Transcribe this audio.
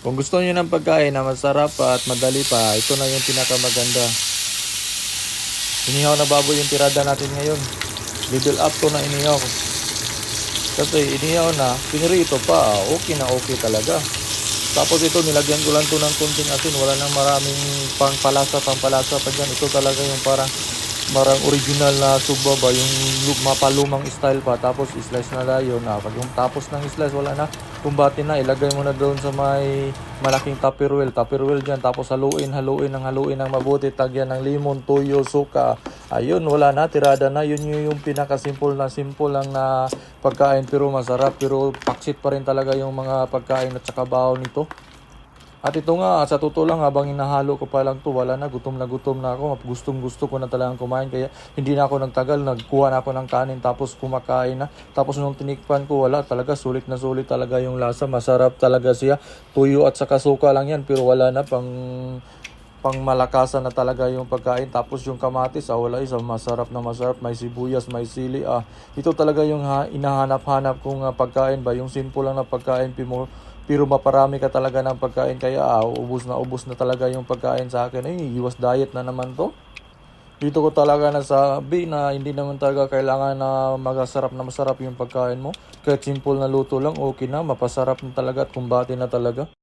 Kung gusto niyo ng pagkain na masarap pa at madali pa, ito na yung pinakamaganda. Inihaw na baboy yung tirada natin ngayon. Level up to na inihaw. Kasi inihaw na, pinirito pa, okay na okay talaga. Tapos ito, nilagyan ko lang to ng kunting asin. Wala nang maraming pangpalasa pa dyan. Ito talaga yung parang original na sugba ba, yung mapalumang style pa. Tapos slice na lang yun. Pag yung tapos ng slice, wala na. Kumbati na, ilagay mo na doon sa may malaking tupperware dyan. Tapos haluin ng mabuti. Tagyan ng limon, tuyo, suka. Ayun, wala na, tirada na. Yun yung pinaka-simple lang na pagkain, pero masarap. Pero paksit pa rin talaga yung mga pagkain at saka bahaw nito. At ito nga, sa totoo lang, habang hinahalo ko pa lang to, wala na gutom na ako. Gustong gusto ko na talagang kumain. Kaya hindi na ako nagtagal, nagkuha na ako ng kanin, tapos kumakain na. Tapos nung tinikpan ko, wala talaga, sulit na sulit talaga yung lasa. Masarap talaga siya. Tuyo at saka suka lang yan, pero wala na, pang malakasan na talaga yung pagkain. Tapos yung kamatis, wala isa, masarap na masarap. May sibuyas, may sili. Ito talaga yung inahanap-hanap kong pagkain ba. Yung simple lang na pagkain, pero maparami ka talaga ng pagkain. Kaya ubos na talaga yung pagkain sa akin. Iwas diet na naman to. Dito ko talaga nasabi na hindi naman talaga kailangan na masarap yung pagkain mo. Kahit simple na luto lang, okay na, mapasarap na talaga at kumbati na talaga.